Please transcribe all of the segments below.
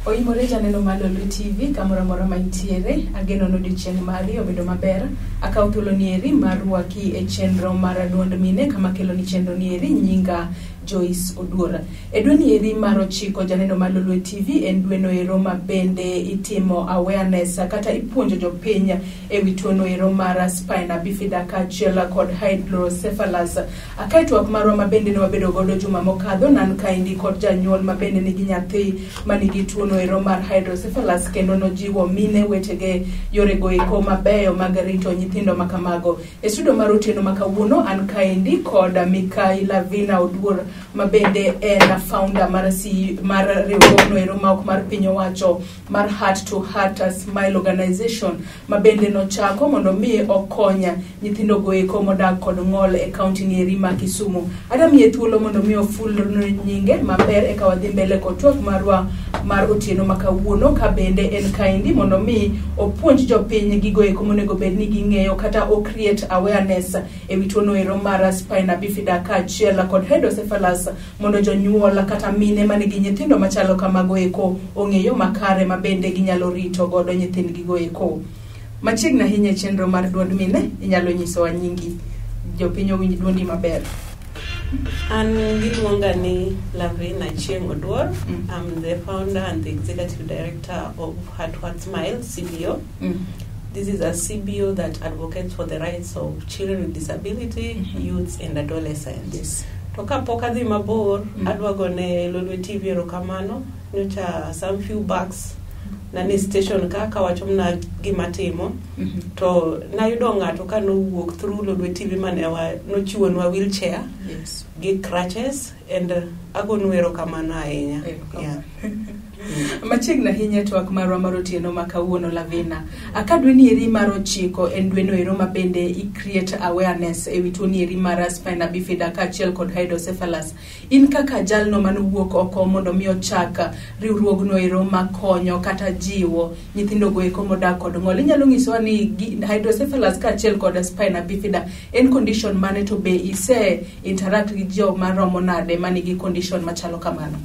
Oimore janeno Malolwe TV kamora mora maintiere ageno nodichieng mari obedo maber akaw thuolo nieri mar rwaki e chenro mar duond mine kama kelo ni chenro nieri nyinga Joyce Oduora. E dwe nieri mar 9 janeno Malolwe TV en dwe no ero mabende itimo awareness kata ipuonjo jopiny e wi tuo no ero mar spina bifida kaachiel kod hydrocephalus. Akaitwak marwa mabende ne wabedo godo juma mokadho nan kaindi kod janyuol mabende nigi nyathi manigi tuo no ero mar hydrocephalus kendo nojiwo mine wetege yore go eko mabeyo mag rito nyithindo makamago. E studio mar otieno makawuono an kaindi kod Mikaela Vina Oduor mabende en founder mar riwruogno ero ma ok mar piny owacho mar Heart to Heart Smile Organization mabende nochako mondo mi okonya nyithindo go eko modak kod ng'ol e kaunti nieri ma Kisumu. Adamiye thuolo mondo mi oful nyinge maber e kawadhi mbele kod twak marwa mar otieno makawuono ka bende en kaindi mondo mi opuonj jopiny gigo eko monego bed ni ging'eyo kata o create awareness e wi tuo no ero mar spina bifida kaachiel kod hydrocephalus mondo jonyuol kata mine manigi nyithindo machalo kamago eko ong'eyo makare mabende ginyalo rito godo nyithindgi go eko. Machiegni ahinya chenro mar duond mine inyalo nyisowa nyingi jopiny owinj duondi maber. An giluonga ni Lavina Chieng Oduor. I'm the founder and the executive director of Heart to Heart Smile CBO. This is a CBO that advocates for the rights of children with disability, youths and adolescents. Yes. Toka poka dhi mabor, adwagone Lolwe TV erokamano, nyocha some few bucks nani station ka wachomna gimatimo to nayudo ng'ato ka nowuok through Lolwe TV manewa nochiwonwa wheelchair, yes, gi crutches and agonu erokamano ahinya. Yeah. Machiegni ahinya twak marwa mar otieno makawuono Lavina. Akadwe nieri mar 9 en dwe no ero mabende i create awareness e wi tuo nieri mar spina bifida kaachiel kod hydrocephalus. In kaka jalno manowuok oko mondo mi ochaka riwruogno ero makonyo kata jiwo nyithindo go eko modak kod ng'ol. Inyalo nyisowa ni hydrocephalus kaachiel kod spina bifida en condition mane to be ise interact gi joma romo nade manigi condition machalo kamano?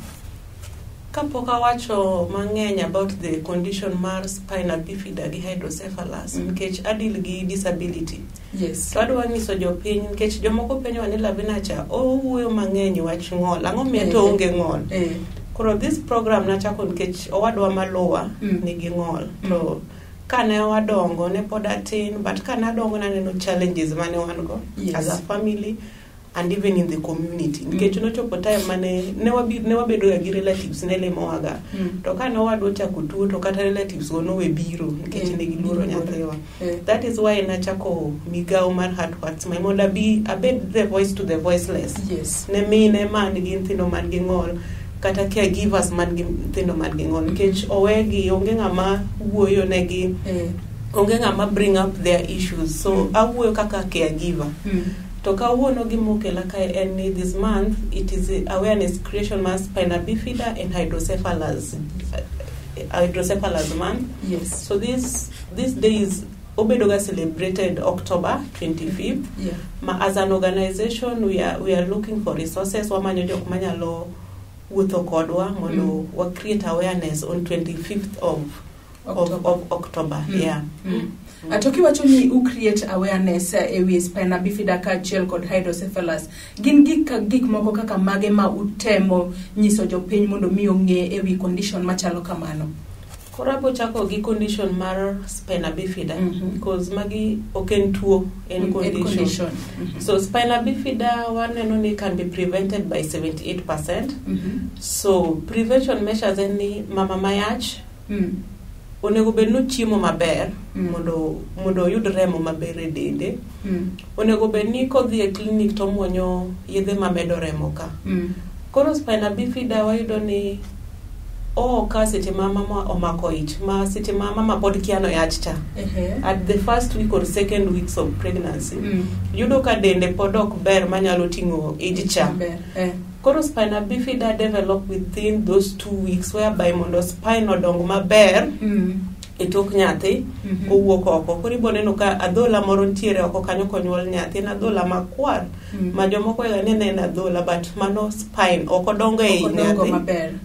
Kapok awacho mang'eny about the condition mar spina bifida gi hydrocephalus nikech adil gi disability. Yes. To adwa nyiso jopiny nikech jomoko penjo ni Lavina cha owuoyo mang'eny wach ng'ol. Ang'o miyo to onge ng'ol? Koro this program nachako nikech owadwa maluwa nigi ng'ol. To kane wadongo ne pod atin but kane adongo naneno challenges mane wan go as a family and even in the community. Nikech nochopo time mane ne wabedo gi relatives ne lemo waga. To kane wadwa chako tuo to kata relatives go no we biro nikech ne giluoro nyathiwa. That is why nachako migao mar Heart to Heart Smile mondo abed the voice to the voiceless. Yes. Ne mine man gi nyithindo man gi ng'ol kata caregivers man gi nyithindo man gi ng'ol nikech owegi onge ng'ama wuoyo negi, onge ng'ama bring up their issues. So awuoyo kaka caregiver. To kawuono gimokela kae en ni this month it is awareness creation month spina bifida and hydrocephalus month. Yes. So this day is obedoga celebrated October 25th. Yeah. As an organization we are looking for resources wamanyo jok manyalo wuotho kodwa mondo wa create awareness on 25th of October. Yeah. Atoki wacho ni u create awareness e wi spina bifida kaachiel kod hydrocephalus. Gin gik moko kaka mage ma utemo nyiso jopiny mondo mi ong'e e wi condition machalo kamano? Koro abo chako gi condition mar spina bifida because magi oken tuo en condition. So spina bifida waneno ni can be prevented by 78%. So prevention measures ni mama mayach onego bed no chiemo maber mondo yud remo maber e dende. Onego bed ni kodhi e clinic to muonyo yedhe mamedo remo ka. Koro spina bifida wayudo ni ka seche mama omako ich ma seche mama pod kiano yach cha at the first week or second weeks of pregnancy yudo ka dende pod ok ber manyalo tingo ij cha. Koro spina bifida develop within those 2 weeks whereby mondo spine odong maber e tok nyathi kowuok oko. Koro iboneno ka adhola moro ntiere oko kanyo konyuol nyathi na adhola makwar ma jomoko ga ne na dhola but mano spine okodongo e nyathi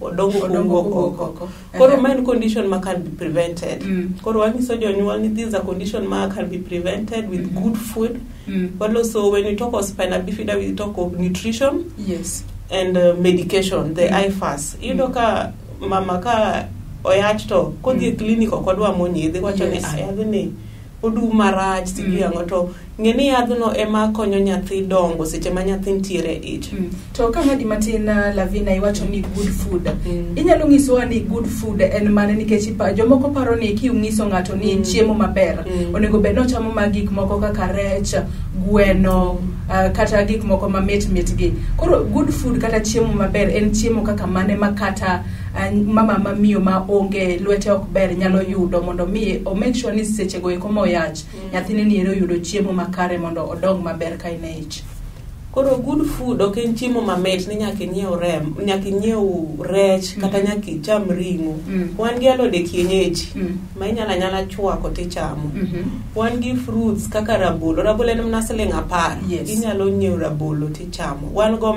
odongo oko koro main condition ma can be prevented koro wanyiso jonyuol ni these are condition ma can be prevented with good food but also when you talk of spina bifida we talk of nutrition and medication the IFAS ka mama ka oyach to kodhi clinic okodwa monyidhi wacho ni ayadhni odu marach sigi ango to ngeni yadhno ema konyo nyathi dongo seche ma nyathi ntiere ich to ka ngadi matina Lavina iwacho ni good food inyalo nyisowa ni good food en mane nikech jomoko paro ni kiungiso ngato ni chiemo maber onego bed no chamo magik moko kaka rech gweno kata gik moko mamit gi koro good food kata chiemo maber en chiemo kaka mane makata mama mamiyo ma onge lwete ok ber nyalo yudo mondo mi o make sure ni seche go eko moyach nyathini ni ero yudo chiemo makare mondo odong maber ka ine ich koro good food ok en chiemo mamit ni nyaka nyiew rech kata nyaka cham ringo wan gi alode kienyeji ma inyala chwako tichamo wan gi fruits kaka rabolo en mana siling 10 inyalo nyiew rabolo tichamo wan go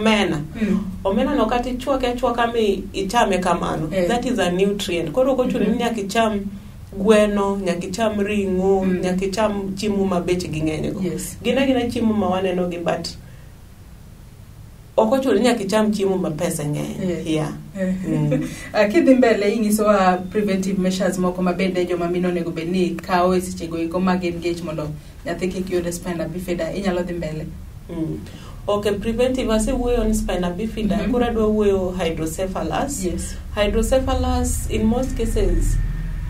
omena no kata chwaka mi ichame kamano that is a nutrient koro kochuno ni nyaka cham gweno nyaka cham ringo nyaka cham chiemo mabech gi ng'eny go gina chiemo ma waneno gi but okochuno nyaka cham chiemo ma pesa ng'eny kidhi mbele ingiso preventive measures moko mabende joma mino nego bedni kao e seche go eko mag engage mondo nyathi kik yud spina bifida inyalo dhi mbele Okay, preventive ase wuoyo on spina bifida kura dwa wuoyo hydrocephalus hydrocephalus in most cases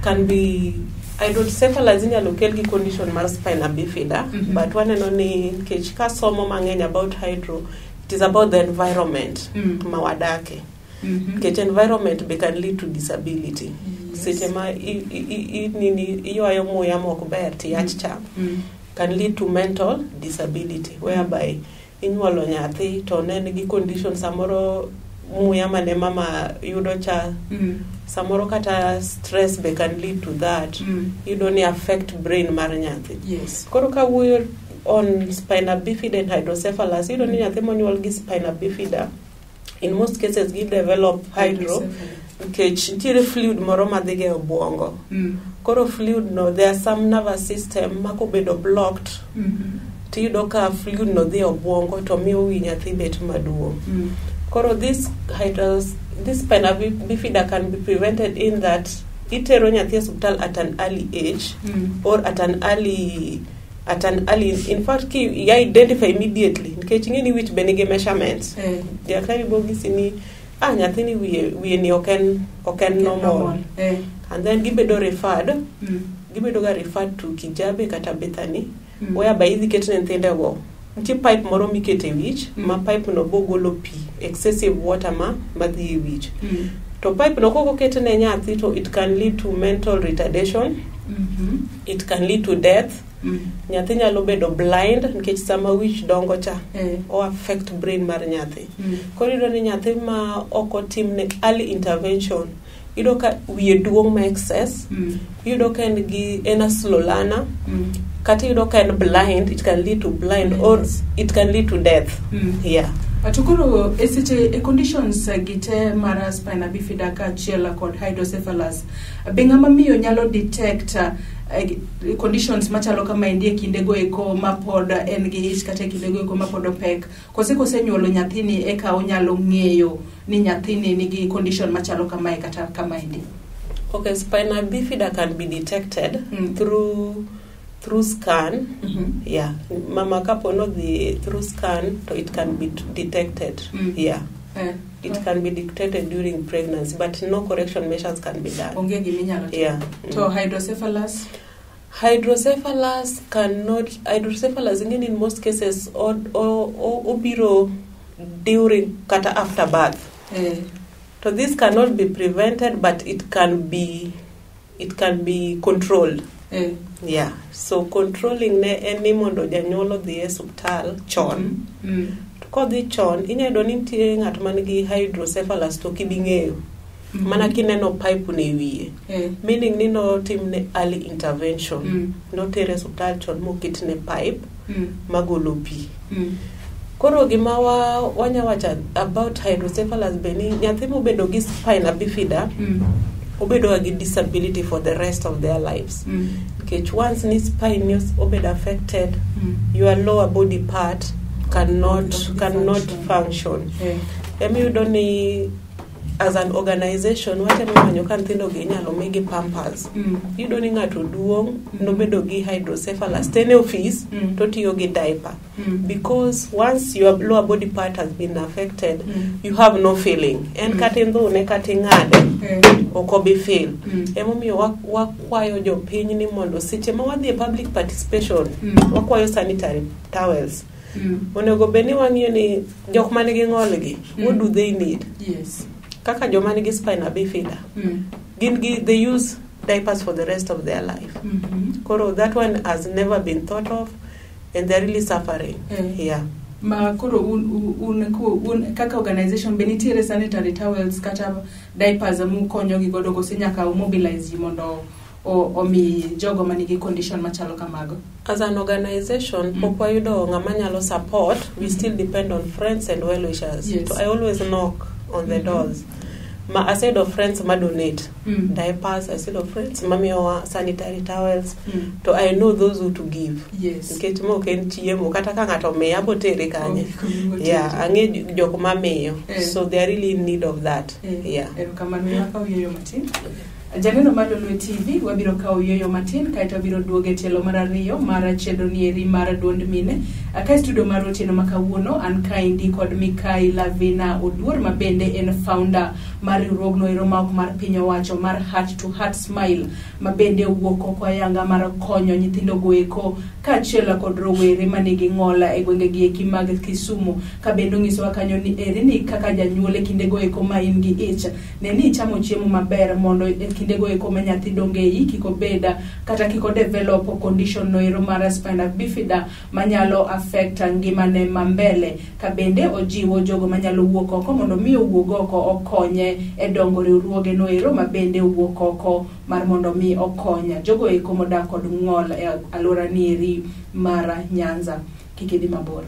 can be hydrocephalus inyalo kel gi condition mar spina bifida but waneno ni kech ka somo mang'eny about hydro it is about the environment mawadake kech environment be can lead to disability seche ma iywayo muya mok ber tiyach cham can lead to mental disability whereby inyuolo nyathi to nen gi condition samoro muya mane mama yudo cha samoro kata stress be can lead to that you don't affect brain mar nyathi koro ka wuoyo on spina bifida and hydrocephalus you don't nyathi monyuol gi spina bifida in most cases gi develop hydro kech ntiere fluid moro madhige obwongo koro fluid no there are some nervous system makobedo blocked tiyudo ka fluid no dhi obwongo to miyo wi nyathi bet maduong koro this spina bifida can be prevented in that itero nyathi hospital at an early age or at an early in fact ki identify immediately nikech ngeni which benige measurements daktari bogisi ni nyathini wiye ni oken normal and then gibedo referred to Kijabe kata Bethany whereby idhi ketne nyithinde go nti pipe moro mikete wich ma pipe no bogolo pi excessive water madhi wich to pipe no koko ketne nyathi to it can lead to mental retardation it can lead to death nyathi nyalo bedo blind nikech sama wich dongo cha o affect brain mar nyathi koro ido ni nyathi ma oko timne early intervention ido ka wiye duong ma excess ido ka en a slow learner kata ido ka en blind it can lead to blind or it can lead to death atukuru esiche conditions gite mara spina bifida ka chiela kod hydrocephalus benga mamiyo nyalo detect conditions machalo kama indie kindego eko mapod en gi ich kata kindego eko mapod opek kose nyuolo nyathini eka onyalo ng'eyo ni nyathini nigi condition machalo kama kata kama indie okay spina bifida can be detected through scan mama kapono the through scan to it can be detected it can be detected during pregnancy but no correction measures can be done onge giminyalo to hydrocephalus again in most cases obiro during kata after birth so this cannot be prevented but it can be controlled so controlling ne eni mondo janyuolo dhi e hospital chon kodhi chon inyalo ni nitie ng'at man gi hydrocephalus to kibing'eyo mana kineno pipe ne wiye meaning ni no timne early intervention no tere hospital chon mokitne pipe magolo pi Koro gima wanya wacha about hydrocephalus beni nyathi mobedo gi spina bifida obedo gi disability for the rest of their lives. Because once ni spine obedo affected, your lower body part cannot function. You don't need, as an organization, whatever manyo kan thindo gi nyalo migi pampers. You don't need to do no bedo gi hydrocephalus. Tene office to tiyo gi diaper. Because once your lower body part has been affected, you have no feeling. And katindo ne katingade okobi feel. Emomi wakwayo jo piny ni mondo seche ma wadhi public participation wakwayo sanitary towels. Onego beni wang'iyo ni jok manigi ng'olgi, what do they need? Yes. Kaka joma nigi spina bifida, they use diapers for the rest of their life. Koro that one has never been thought of, and they're really suffering. Yeah. Ma koro un kaka organization benitiere sanitary towels kata diapers mu konyo gi godo ko sinyaka mobilize mondo omi jogo manigi condition machalo kamago. As an organization, pokwayudo ngama nyalo support, we still depend on friends and well-wishers. Yes. So I always knock on the doors. Aside of friends ma donate diapers, aside of friends mamiwa sanitary towels, so I know those who to give. Yes. Nikech mo ken chiemo kata ka ngato me abotere kanye. Yeah, ange jok mamiyo. So they are really in need of that. Yeah. Erokamano yako yoyo matin. Janeno Malolwe TV wabiro kawo yoyo matin kaito biro duoge telo mar ariyo mar chenro nieri mar duond mine aka studio mar otieno makawuono an kaindi kod Mikai Lavina Oduor mabende en founder mar riwruogno ero mar piny owacho mar Heart to Heart Smile mabende wuok oko ayanga mar konyo nyithindo goeko kaachiel kod rowere manigi ng'ola e gwenge gi eki mag Kisumu ka bende nyiso kanyo ni eri ni kaka janyuol e kinde goeko ma in gi ich ne ni chamo chiemo maber mondo kinde goeko ma nyathi donge yi kiko beda kata kiko develop condition no ero mar spina bifida manyalo affect ngimane mambele ka bende ojiwo jogo manyalo wuok oko mondo mi owuog oko okonye e dongo riwruoge no ero mabende wuok oko mar mondo mi okonya jogo eko modak kod ng'ol e alora nieri mar Nyanza kikedi mabor.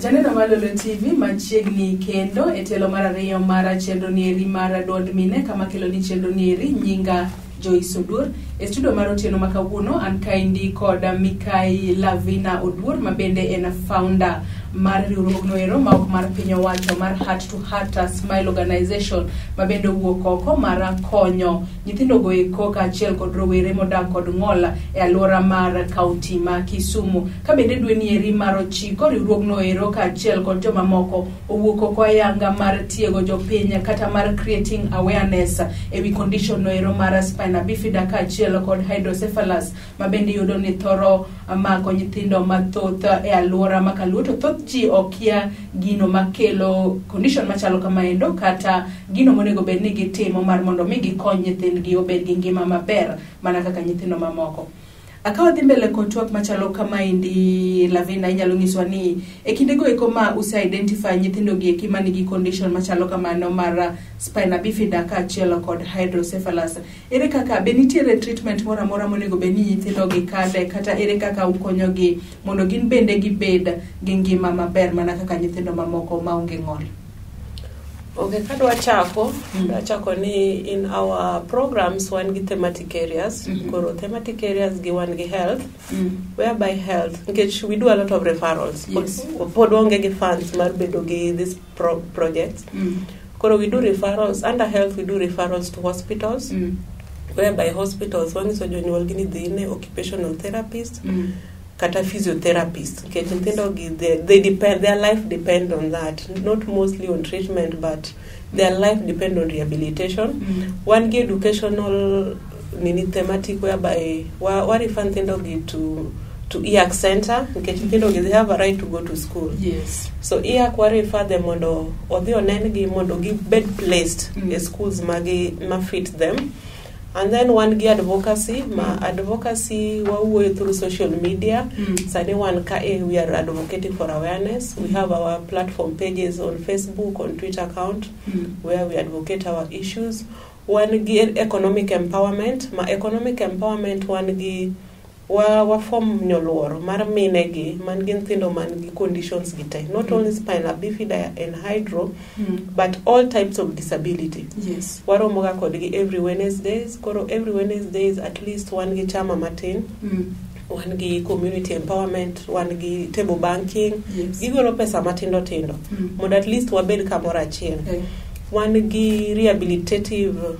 Janeno Malolwe TV machiegni kendo e telo mar ariyo mar chenro nieri mar duond mine kama kelo ni chenro nieri nyinga Joyce Oduor e studio mar otieno makawuono an kaindi kod Mikai Lavina Oduor mabende en founder mar riwruogno ero maok mar piny owacho mar Heart to Heart Smile organization mabende wuok oko mar konyo nyithindo goeko kaachiel kod rowere modak kod ng'ola e alwora mar kaunti ma Kisumu ka bende dwe nieri mar 9 riwruogno ero kaachiel kod joma moko owuok oko ayanga mar tiego jopiny kata mar creating awareness e wi condition no ero mar spina bifida kaachiel kod hydrocephalus mabende yudo ni thoro mako nyithindo mathoth e alwora makaluo to thoth ji okia gino makelo condition machalo kamaendo kata gino monego bed ni gitimo mar mondo mi gikony nyithindgi obed gi ngima maber mana kaka nyithindo mamoko. Akawa dhi mbele kotwak machalo kamaendi Lavina inyalo nyiswa ni e kinde goeko ma identify nyithindo gi eki manigi condition machalo kamano mar spina bifida kaachiel kod hydrocephalus ere kaka be nitiere treatment moro amora monego bed ni nyithindo gi kale kata ere kaka ukonyogi mondo gin bende gibed gi ngima maber mana kaka nyithindo mamoko maonge ng'ol. Okay, kadwa chako ni in our programs one gi thematic areas. Koro thematic areas gi one gi health, whereby health, because we do a lot of referrals. Yes. Pod onge gi funds mar bedo gi this projects. Koro we do referrals. Under health we do referrals to hospitals. whereby hospitals wangiso jonyuol gini dhine occupational therapist kata physiotherapist. Nikech nyithindo gi they depend, their life depend on that, not mostly on treatment, but their life depend on rehabilitation. One gi educational thematic whereby what if nyithindo gi to EAC center, nikech nyithindo gi they have a right to go to school. Yes. So EAC what refer them mondo odhi onen gi mondo gi bed placed in schools ma fit them. And then one gi advocacy, advocacy we through social media. Sani one we are advocating for awareness. We have our platform pages on Facebook, on Twitter account, where we advocate our issues. One gi economic empowerment. Economic empowerment one gi wa form nyoluoro mar mine gi man gi nyithindo man gi conditions gite, not only spina bifida and hydro, but all types of disability. Yes. Waromo ga kodgi every Wednesdays. Koro every Wednesdays at least one gi chama matin, one gi community empowerment, one gi table banking. Yes. Gigolo pesa matindo tindo mondo at least wabed kamoro achiel. One gi rehabilitative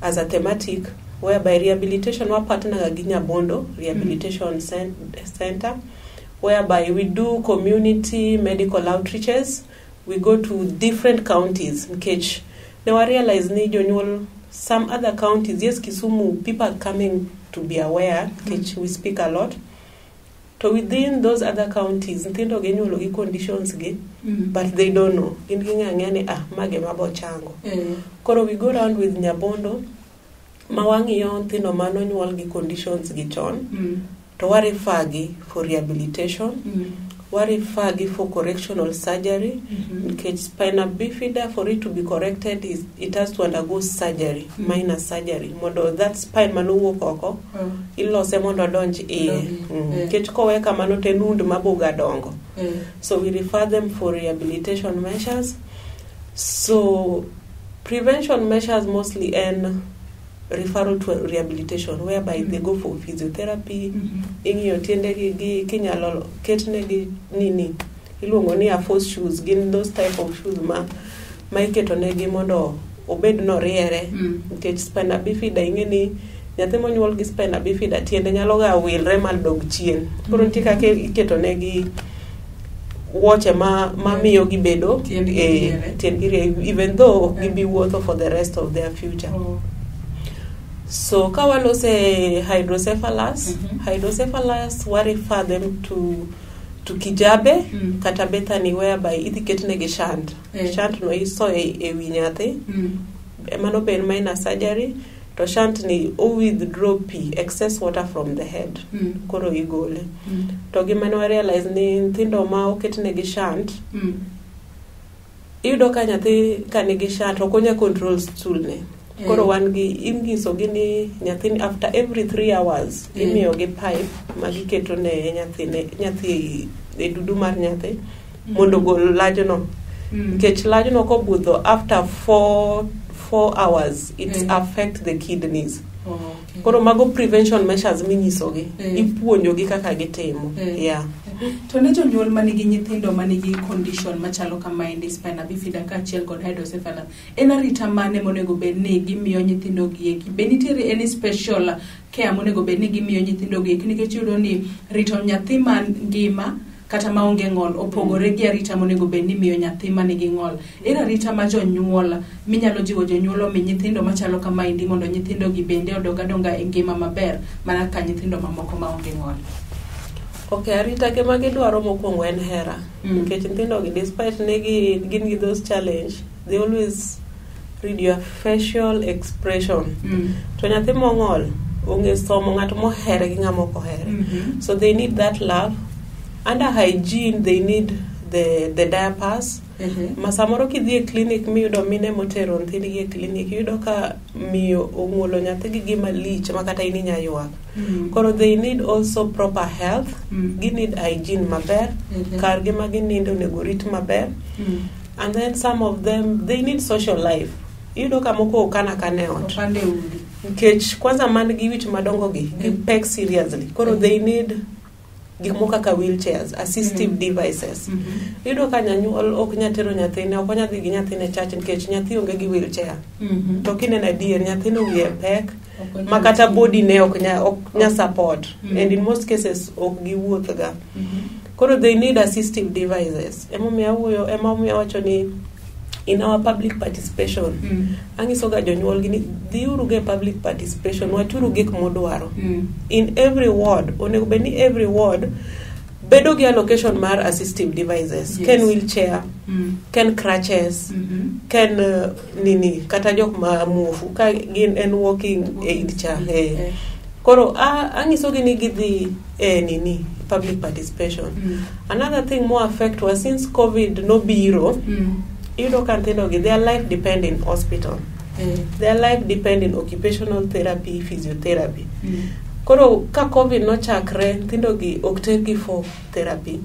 as a thematic, whereby rehabilitation we partner gi Nyabondo Rehabilitation Center, whereby we do community medical outreaches. We go to different counties. Nkech now I realize ni jonyuol some other counties, yes, Kisumu, people are coming to be aware. Nkech we speak a lot. So within those other counties, nyithindo gi nyuolo gi conditions gi, but they don't know. Gin gi ng'ang'ani mage mabo chango. Koro we go around with Nyabondo mawangiyo nyithindo mano nyuol gi conditions gi chon, to refer gi for rehabilitation, refer gi for correctional surgery. Because spina bifida, for it to be corrected, it has to undergo surgery, minor surgery. Mondo that spine mano wuok oko, ilose mondo donj iye. Nikech kowe kamano te nund maboga dongo. So we refer them for rehabilitation measures. So prevention measures mostly end referral to rehabilitation, whereby they go for physiotherapy. Ing'iyo tiende gi kinyalo ketne gi nini iluongo ni force shoes, gin those type of shoes ma iketo ne gi mondo obed no riere. Nikech spina bifida ing'eni nyathi monyuol gi spina bifida tiende nyalo ga wilre mal dog chien. Koro nitie kaka iketo ne gi watch ma miyo gi bedo tiendgi even though gibi wuotho for the rest of their future. So kawalose hydrocephalus, hydrocephalus we refer them to Kijabe kata Bethany, whereby idhi ketne gi shunt. Shunt no iso e wi nyathi. Mano ben minor surgery. To shunt ni withdraw excess water from the head. Koro igole. To gimano realize ni nyithindo ma oketne gi shunt, iyudo ka nyathi kanigi shunt okonya control stool ne. Koro wan gi ingiso gini nyathini after every 3 hours imiyo gi pipe magiketo ne nyathi e dudu mar nyathi mondo gol lajno. Nikech lajno kobudho after 4 hours it affect the kidneys. Koro mago prevention measures minyiso gi ipuonjo gi kaka gitimo. To ne jonyuol manigi nyithindo manigi condition machalo kama indi spina bifida kaachiel kod hydrocephalus, en arita mane monego bed ni gimiyo nyithindo gi eki? Be nitiere any special care monego bed ni gimiyo nyithindo gi eki? Nikech yudo ni rito nyathi man ngima kata maonge ng'ol opogore gi arita monego bed ni miyo nyathi manigi ng'ol. En arita ma jonyuol minyalo jiwo jonyuol mi nyithindo machalo kama indi mondo nyithindo gi bende odonga e ngima maber mana ka nyithindo mamoko maonge ng'ol. Okay, arita ke magi dwaro mokwongo en hera. Nikech nyithindo gi despite ne gin gi those challenge, they always read your facial expression. To nyathi mong'ol onge somo ng'at mohere gi ng'ama ok ohere. So they need that love. Under hygiene they need the diapers. Masamoro kidhi e clinic miyudo mine motero nyithindgi e clinic, yudo ka miyo ong'uolo nyathi gi gima lich makata ini nyayuak. Koro they need also proper health. Gi need hygiene maber. Kar gi ma ginindo onego rit maber. And then some of them they need social life. Yudo ka moko okana kane ot. Nikech kwanza man gi wich madongo gi pek seriously. Koro they need gikmo kaka wheelchairs, assistive devices. Yudo ka nyanyuol ok nyatero nyathine, ok nyadhi gi nyathine church nikech nyathi onge gi wheelchair. To kinena dier nyathino wiye pek, makata body ne ok nya support, and in most cases ok giwuoth ga. Koro they need assistive devices. Ema wacho ni in our public participation, angiso ga jonyuol gini dhiuru ge public participation, wachuru gik modwaro. In every ward, onego beni every ward bedo gi allocation mar assistive devices. Ken wheelchair, ken crutches, ken nini kata jok ma muofu ka gin en walking aid cha. Koro angiso gini gidhi nini public participation. Another thing more affect was since COVID no biro, you know, their life depend in hospital. Their life depend in occupational therapy, physiotherapy. Koro ka COVID no chakre, nthindo gi oktergi for therapy.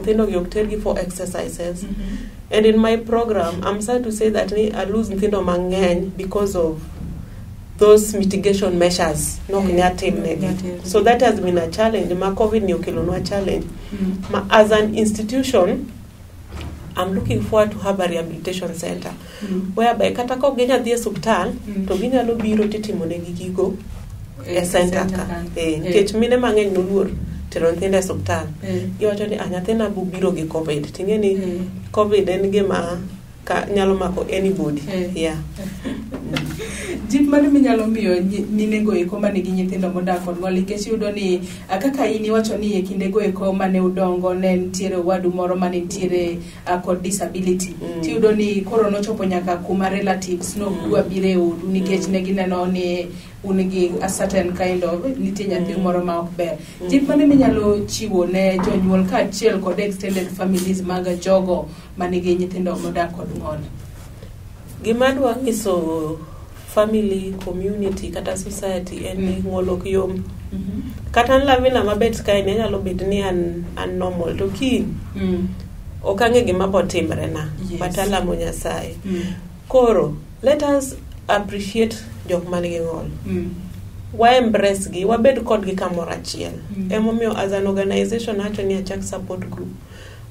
Nthindo gi oktergi for exercises. And in my program, I'm sad to say that I lose nthindo mang'eny because of those mitigation measures. So that has been a challenge. Ma COVID ni okelo challenge. As an institution, I'm looking forward to have a rehabilitation center whereby kata ko ginya dhi hospital to ginyalo biro titimo ne gigo e center ka kech mine mang'eny noluor tero nyithindo e hospital giwacho ni nyathina biro gi COVID. Ting'eni COVID en gima nyalo mako anybody. Jip mane minyalo miyo minego eko mane gi nyithindo modak kod ng'ol, nikech yudo ni kaka in iwacho ni e kindego eko mane udongo ne ntiere wadu moro mane ntiere kod disability, tiyudo ni koro nochopo nyaka kuma relatives no dwa bire e udu nikech ne gineno ni un gi a certain kind of nitie nyathi moro ma ok ber. Jip mane minyalo chiwo ne jonyuol ka achiel kod extended families mag jogo mane gi nyithindo modak kod ng'ol? Gima dwa nyiso family, community kata society en ni ng'ol ok yom. Kata lavina mabet kae ne nyalo bet ni an normal to ki ok ang'e gima botimre na, but alamo Nyasaye. Koro let us appreciate jok man gi ng'ol. Wa embrace gi, wabed kod gi kamoro achiel. Emomiyo as an organization acho ni achak support group.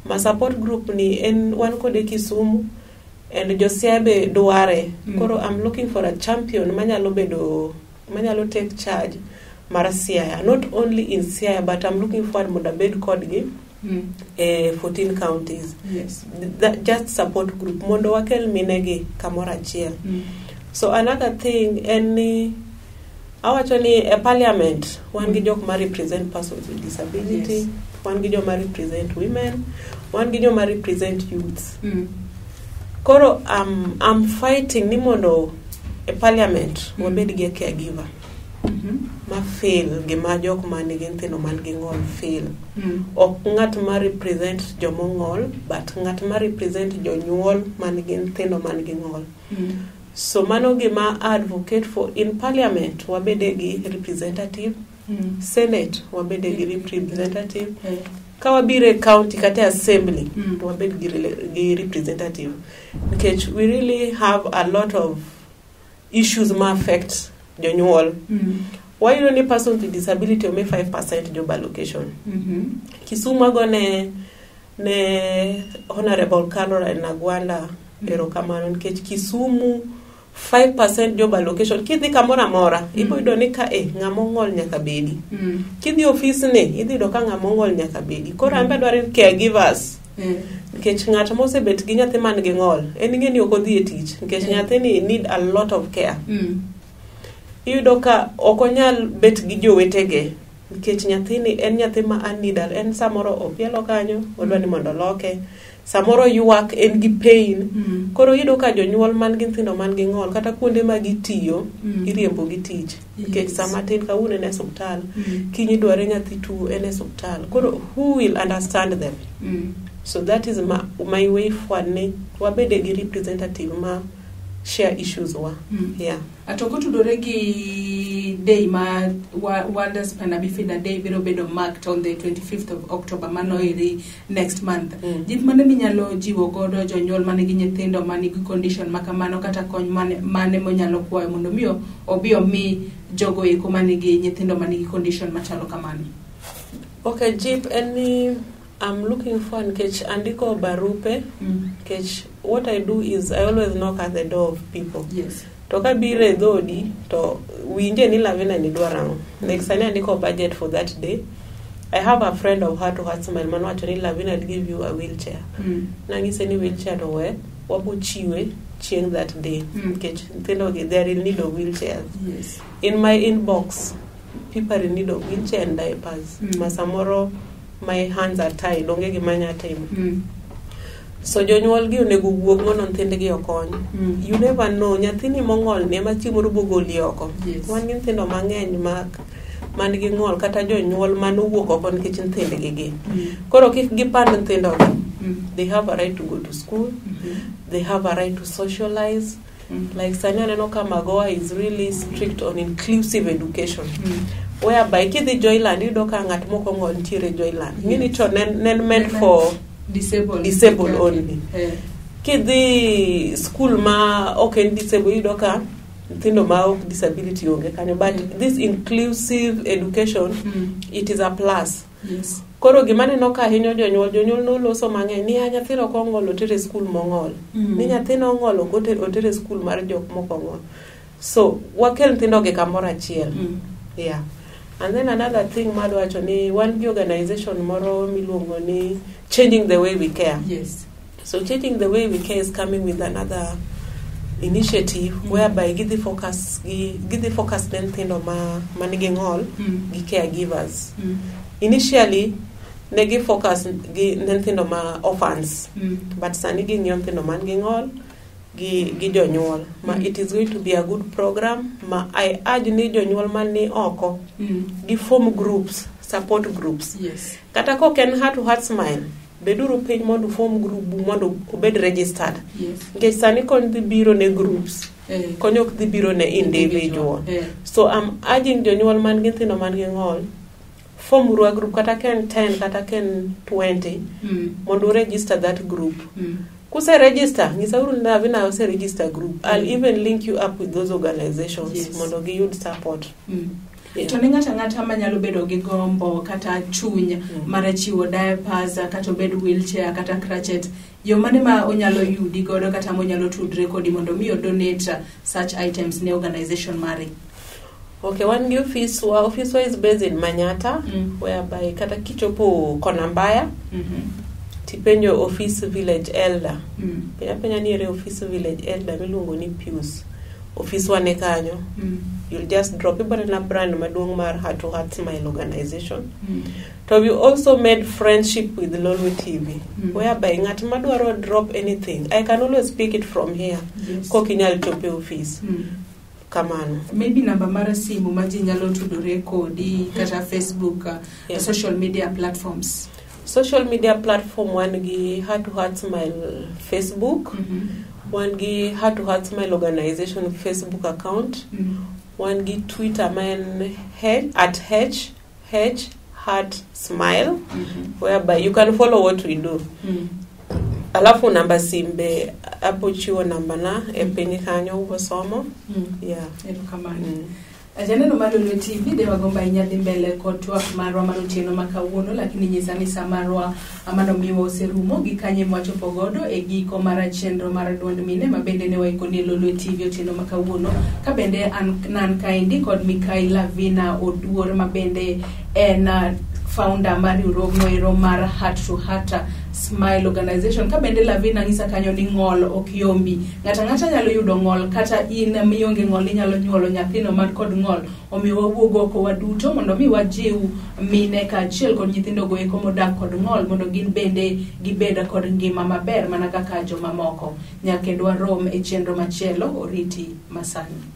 Ma support group ni en wan kode Kisumu and Josiabe Duare. Koro I'm looking for a champion manyalo take charge mar Siaya, not only in Siaya, but I'm looking for modabed kodgi 14 counties. That just support group mondo wakel minegi kamora achiel. So another thing, awachoni a parliament wan gi jok ma represent persons with disability, wan gi jok ma represent women, wan gi jok ma represent youths. Koro I'm fighting ni mondo a parliament wabed gi caregiver ma fail gima jok ma nigi nyithindo man gi ng'ol fail. Ok ng'at ma represent jomong'ol, but ng'at ma represent jonyuol man gi nyithindo man gi ng'ol. So mano gima advocate for in parliament wabede gi representative, senate wabede gi representative, ka wabire county kata assembly wabed gi representative, because we really have a lot of issues ma affect jonyuol. Why only person with disability only 5% job allocation? Kisumu go ne Honorable Caroline Nagwanda erokamano, nikech Kisumu 5% job allocation. Kidhi kamora mora ibo yudo ni ka ng'amo ng'ol nyaka bedi. Kidhi office ne idhi yudo ka ng'amo ng'ol nyaka bedi. Koro ambe dwaro caregivers. Nikech ng'at mosebet gi nyathi man gi ng'ol en ng'eni ok odhi e tich, nikech nyathini need a lot of care. Iyudo ka ok onyal bet gi jowetege, nikech nyathini en nyathi ma anidal, en samoro opielo kanyo odwa ni mondo loke, samoro yuak en gi pain. Koro iyudo ka jonyuol man gi nyithindo man gi ng'ol kata kuonde ma gitiyo iriembo gi tich, nikech sama tin ka une hospital kinyi dware nyathi tuo en hospital. Koro who will understand them? So that is my way forward, ne wabede gi representative ma share issues wa. Atoko tudore gi day ma World Spina Bifida Day biro bedo marked on the 25th of October, mano iri next month. Jip mane minyalo jiwo godo jonyuol mane gi nyithindo mane gi condition makamano kata kony mane monyalo kwayo mondo miyo obi omi jogo eko mane gi nyithindo mane gi condition machalo kamano? Okay, Jip, I'm looking for andiko barupe. What I do is I always knock at the door of people. to ka bire dhodi to winje ni Lavina ni dwarano. Next time andiko budget for that day. I have a friend of her to her smile man wacho ni Lavina will give you a wheelchair. Nangise ni wheelchair to we wapo chiwe chieng that day. Kech ntendo they're in need of wheelchairs. Yes. In my inbox, people are in need of wheelchair and diapers. Masamoro my hands are tied, onge gimanya time. So jonyuol gi onego wuog mondo nyithindgi okony. You never know, nyathini mong'ol ne ma chiemo bogoli oko. Wan gi nyithindo mang'eny man gi ng'ol kata jonyuol man owuok oko nikech nyithindgi gi. Koro kik gipand nyithindo gi. They have a right to go to school. They have a right to socialize. Like Sanya Neno Kamagoa is really strict on inclusive education. Whereby kidhi Joyland yudo ka ng'at moko ng'ol ntiere Joyland. Ngini to nen meant for disabled only. Kidhi school ma okay disabled yudo ka nyithindo ma ok disability onge kanyo, but this inclusive education it is a plus. Yes. Koro gima neno ka hinyo jonyuol no loso mang'eny ni nyathino kong'ol otere school mong'ol. Ni nyathino ong'ol otere school mar jok moko ng'ol. So wakel nyithindo ge kamoro achiel. Yeah. And then another thing madwacho ni one organization moro miluongo ni Changing the Way We Care. Yes. So Changing the Way We Care is coming with another initiative whereby gidhi focus then nyithindo ma nigi ng'ol gi caregivers. Initially negi focus gi nyithindo ma orphans, but sani gi ng'iyo nyithindo man gi ng'ol gi jonyuol. It is going to be a good program. I urge ni jonyuol man ni oko gi form groups, support groups. Yes. Kata ko ken heart to heart smile beduru piny mondo form group mondo obed registered. Yes. Nikech sani kon dhi biro ne groups konyo ok dhi biro ne individual. So I'm urging jonyuol man gi nyithindo man gi ng'ol form a group kata ken 10 kata ken 20 mondo register that group. Kuse register ngisauru Lavina ose register group. I'll even link you up with those organizations mondo gi yud support. To ng'ata manyalo bedo gi gombo kata chuny mar chiwo diapers kata bed wheelchair kata crutchet, yo mane ma onyalo yudi godo kata monyalo tudre kodi mondo mi donate such items ne organization mari? Okay, one new office is based in Manyata, whereby kata kichopo Konambaya, tipenyo office village elder. Penya niere office village elder miluongo ni Pius. Office wane kanyo. You'll just drop it na brand maduong mar Heart to Heart Smile organization. So we also made friendship with Lolo TV, whereby ngat madwaro drop anything, I can always pick it from here. Ko kinyal chope office. Kamano. Maybe namba mara simu maji nyalo tudore kodi kata Facebook, social media platforms. Social media platform one gi Heart to Heart Smile Facebook, one gi Heart to Heart Smile organization Facebook account, one gi Twitter man at H Heart Smile, whereby you can follow what we do. Alafu namba simbe hapo chiwo namba na epeni kanyo ubosomo. Yeah. Ajana no Lolo TV de wagomba inyadhi mbele kotwa marwa manutieno makawuono, lakini nyisani samarwa amano miwa oserumo gikanye mwacho pogodo giko mara chenro mara duond mine mabende ne waikoni Lolo TV otieno makawuono kabende nan kaindi kod Mikai Lavina Oduor mabende en founder mari urogno ero mar Heart to Heart Smile organization. Kabende Lavina ngisa kanyo ni ng'ol okiyombi. Ngata nyalo yudo ng'ol kata in mionge ng'ol nyalo nyuolo nyathino man kod ng'ol. Omiyo wawuogo ko waduto mondo mi wajiw mine ka achiel kod nyithindo go eko modak kod ng'ol mondo gin bende gibeda kod ngima maber mana kaka joma moko. Nyakendwa rom e chenro machielo oriti masani.